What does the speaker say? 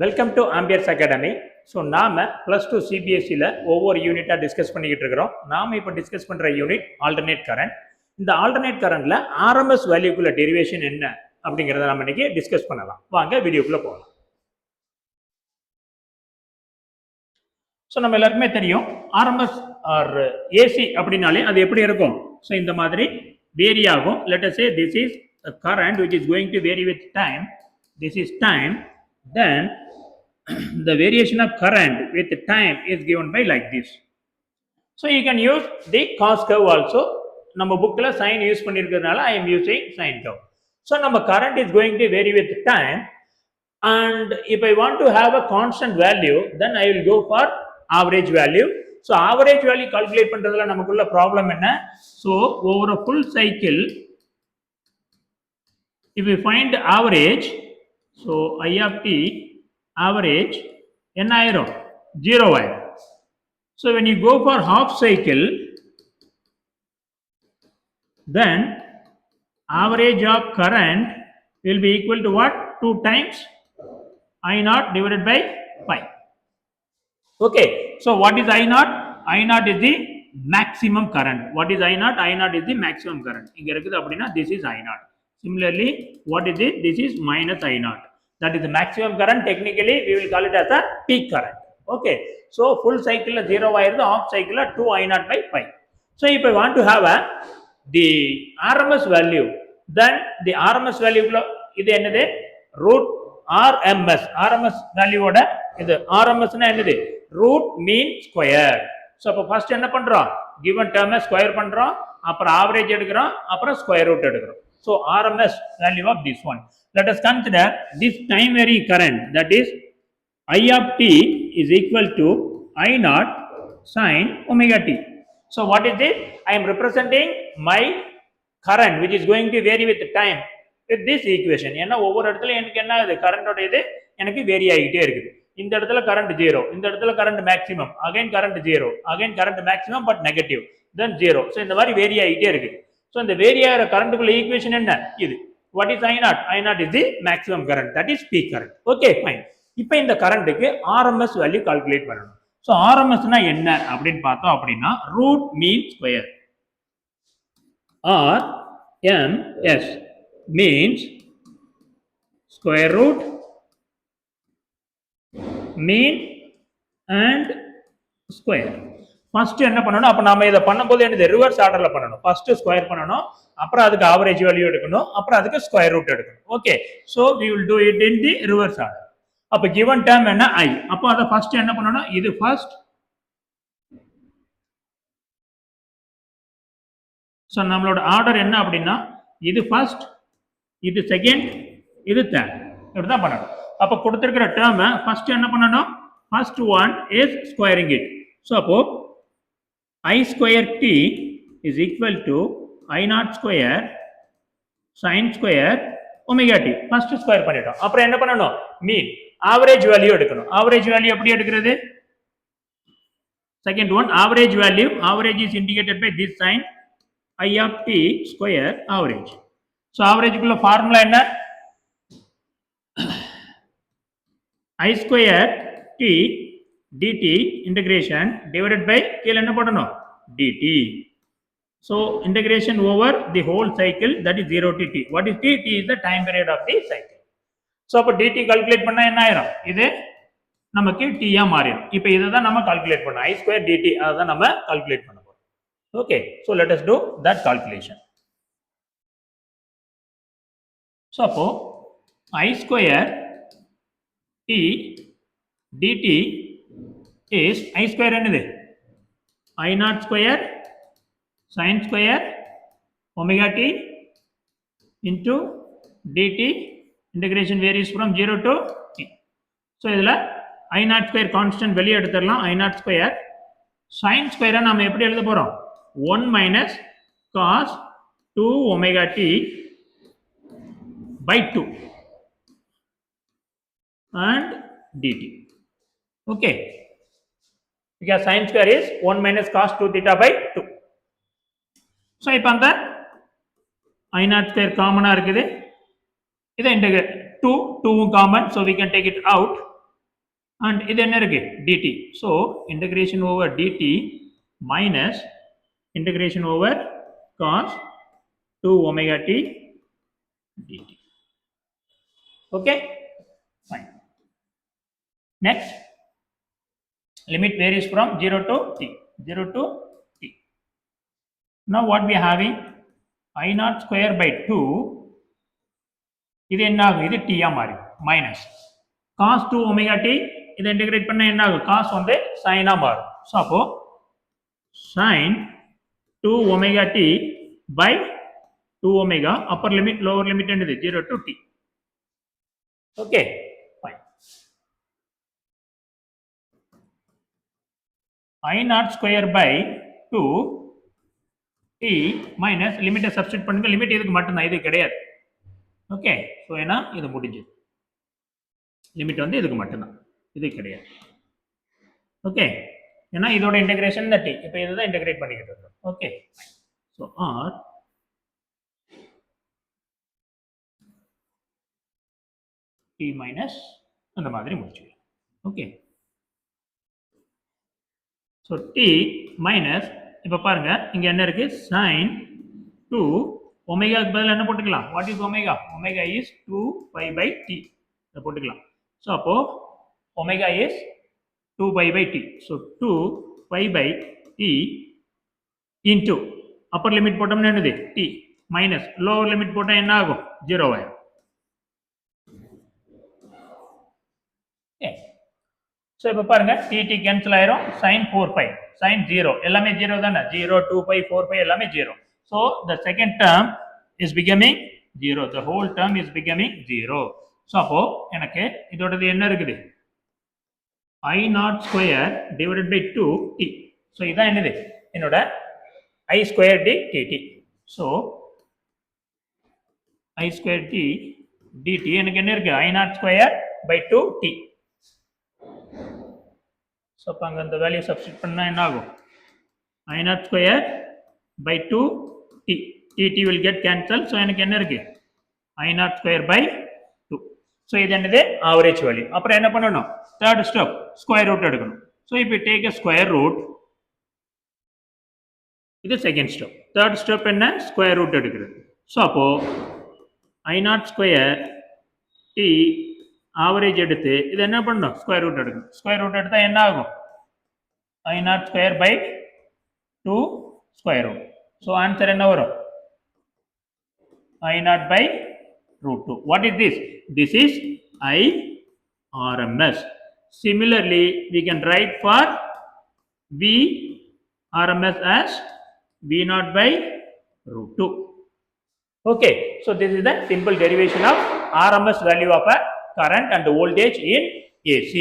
Welcome to amperes academy. So நாம் +2 CBSEயில் ஒவ்வொரு யூனிட்டாக discuss பண்ணிக்கிட்டு இருக்கிறோம். நாம் இப்போ டிஸ்கஸ் பண்ணுற யூனிட் ஆல்டர்னேட் கரண்ட். இந்த ஆல்டர்னேட் கரண்டில் ஆர்எம்எஸ் வேல்யூக்குள்ள டெரிவேஷன் என்ன அப்படிங்கிறத நம்ம இன்னைக்கு டிஸ்கஸ் பண்ணலாம். வாங்க வீடியோக்குள்ளே போகலாம். ஸோ நம்ம எல்லாருக்குமே தெரியும் ஆர்எம்எஸ் ஆர் ஏசி அப்படின்னாலே அது எப்படி இருக்கும். ஸோ இந்த மாதிரி வேரி ஆகும். Let us say this is current which is going to vary with time. This is time. Then the variation of current with time is given by like this. So you can use the cos curve also. நம்ம bookல sin use பண்ணிருக்கிறதுனால I am using sin curve. So நம்ம current is going to vary with time, and if I want to have a constant value, then I will go for average value. So average value calculate பண்றதுல நமக்குள்ள problem என்ன? So over a full cycle, if we find average, so I of t average என்ன ஆயிரும்? 0 ஆயிரும். So when you go for half cycle, then average of current will be equal to what? 2 times I naught divided by pi. Okay, so what is I naught? I naught is the maximum current. What is I naught? I naught is the maximum current. இங்க இருக்குது அப்படின்னா this is I naught. Similarly, what is it? This is minus I naught. That is the maximum current. Technically, we will call it as a peak current. Okay. So, full cycle 0 ஆயிருது, half cycle 2 I naught by pi. So, if I want to have the RMS value, then the RMS value இது என்னது? Root RMS. RMS value ஓட இது RMS னா என்னது? Root mean square. So, அப்போ first என்ன பண்றோம்? Given term square பண்றோம், அப்புறம் average எடுக்கிறோம், அப்புறம் square root எடுக்கிறோம். So, RMS value of this one. Let us consider this time varying current, that is I of t is equal to I naught sin omega t. So, what is this? I am representing my current which is going to vary with time with this equation. ஏன்னா ஒவ்வொரு இடத்துல எனக்கு என்ன இது கரண்டோட இது எனக்கு vary ஆகிட்டே இருக்குது. இந்த இடத்துல கரண்ட் 0, இந்த இடத்துல current maximum, again current 0, again current maximum but negative, then 0. So இந்த மாதிரி வேரி ஆகிட்டே இருக்குது. ஸோ இந்த வேரி ஆகிற கரண்ட்டுக்குள்ள ஈக்குவேஷன் என்ன? இது. What is I naught? I naught is the maximum current, that is peak current. Okay, fine. இப்போ இந்த கரண்ட்டுக்கு RMS வேல்யூ கால்குலேட் பண்ணணும். ஸோ RMSனா என்ன அப்படின்னு பார்த்தோம் அப்படின்னா root mean square. RMS means square root, mean and square. First என்ன பண்ணணும்? அப்ப நாம இதை பண்ணும்போது என்னது? ரிவர்ஸ் ஆர்டர்ல பண்ணணும். ஃபர்ஸ்ட் ஸ்கொயர் பண்ணணும், அப்புறம் அதுக்கு ஆவரேஜ் வேல்யூ எடுக்கணும், அப்புறம் அதுக்கு ஸ்கொயர் ரூட் எடுக்கணும். Okay, so we will do it in the reverse order. அப்ப given term என்ன? I. அப்போ அத ஃபர்ஸ்ட் என்ன பண்ணணும்? இது ஃபர்ஸ்ட், சோ நம்மளோட ஆர்டர் என்ன அப்படின்னா இது ஃபர்ஸ்ட், இது செகண்ட், இது தேர்ட், இப்படி தான் பண்ணணும். அப்ப கொடுத்திருக்கிற டேர்ம் ஃபர்ஸ்ட் என்ன பண்ணணும்? First one is squaring it. So அப்போ I square t is equal to I naught square sin square omega t. First square பண்ணிட்டோம். அப்புறம் என்ன பண்ணணும்? மீன், ஆவரேஜ் வேல்யூ எடுக்கணும். ஆவரேஜ் வேல்யூ எப்படி எடுக்கிறது? Second one average value. Average is indicated by this sign I of t square average. So ஆவரேஜ்க்குள்ள formula என்ன? I square t dt integration divided by கீழ என்ன பண்ணணும்? dt. So integration over the whole cycle, that is 0 to t. What is t? T is the time period of the cycle. So அப்ப dt calculate பண்ணா என்ன ஆயிரும்? இது நமக்கு t ஆ மாறிடும். இப்போ இத தான் நம்ம calculate பண்ணோம். I square dt அத தான் நம்ம calculate பண்ண போறோம். Okay, so let us do that calculation. So அப்போ I square t dt is I square என்னது? I naught square sin square omega t into dt. Integration varies from 0 to t. So இதுல I naught square constant வெளியே எடுத்துடலாம். I naught square sin square நாம எப்படி எழுத போறோம்? 1 minus cos 2 omega t by 2 and dt. Okay, because sin square is 1 minus cos 2 theta by 2. So இப்போ அந்த I naught square காமனா இருக்குது. இதை integrate 2 common, so we can take it out. and இது என்ன இருக்கு dt. So integration over dt minus integration over cos 2 omega t dt. Okay, fine. Next, limit varies from 0 to t. 0 to t. Now what we are having, I naught square by 2, இது என்ன ஆகும், இது t ஆ மாறி minus cos 2 omega t, இதை integrate பண்ண என்ன ஆகும், cos வந்து sin ஆ மாறும். ஸோ அப்போ sin 2 omega t by 2 omega, upper limit lower limit என்னது 0 to t. Okay, fine. I naught square by 2 t minus லிமிட்டை சப்ஸ்டிட் பண்ணுங்க. லிமிட் இதுக்கு மட்டும்தான், இது கிடையாது. ஓகே, ஸோ ஏன்னா இது முடிஞ்சது, லிமிட் வந்து இதுக்கு மட்டும்தான், இது கிடையாது. ஓகே, ஏன்னா இதோட இன்டகிரேஷன் இந்த டி, இப்போ இதுதான் இன்டகிரேட் பண்ணிக்கிட்டு இருக்கோம். Okay, so R T minus அந்த மாதிரி முடிச்சுக்கலாம். ஓகே, ஸோ டி மைனஸ், இப்போ பாருங்க இங்கே என்ன இருக்கு, சைன் 2 ஒமேகாக்கு பதில் என்ன போட்டுக்கலாம், what is omega, omega is 2 pi by T, இதை போட்டுக்கலாம். ஸோ அப்போ omega is 2 pi by T. So 2 pi by T into upper limit போட்டோம்னா என்னது டி மைனஸ் லோவர் லிமிட் போட்டால் என்ன ஆகும், 0 ஆயிரும். ஸோ இப்போ பாருங்க டி கேன்சல் ஆயிரும், சைன் 4 பை சைன் 0 எல்லாமே 0 தானே, 0 2 பை 4 பை எல்லாமே 0. So the second term is becoming 0, the whole term is becoming 0. So அப்போ எனக்கு இதோடது என்ன இருக்குது, I naught square divided by 2t. So இதான் என்னது என்னோட I square d dt. So I square d dt எனக்கு என்ன இருக்கு, I naught square by 2t. So அப்போ அங்கே அந்த வேல்யூ சப்ஸ்டிட் பண்ணால் என்ன ஆகும், I naught square by 2t. dt will get cancel. So எனக்கு என்ன இருக்கு, I naught square by 2. ஸோ இது என்னது ஆவரேஜ் வேல்யூ. அப்புறம் என்ன பண்ணணும், தேர்ட் ஸ்டெப் ஸ்கொயர் ரூட் எடுக்கணும். ஸோ இப்போ டேக் எ ஸ்கொயர் ரூட், இது செகண்ட் ஸ்டெப். தேர்ட் ஸ்டெப் என்ன, ஸ்கொயர் ரூட் எடுக்கிறது. ஸோ அப்போ I naught square T average எடுத்து இது என்ன பண்ணணும், ஸ்கொயர் ரூட் எடுக்கணும். ஸ்கொயர் ரூட் எடுத்தால் என்ன ஆகும், I naught square by 2 square root. So answer என்ன வரும், I naught by root 2. What is this? This is I RMS. Similarly, we can write for V RMS as V naught by root 2. Okay, so this is the simple derivation of RMS value of a current and voltage in AC.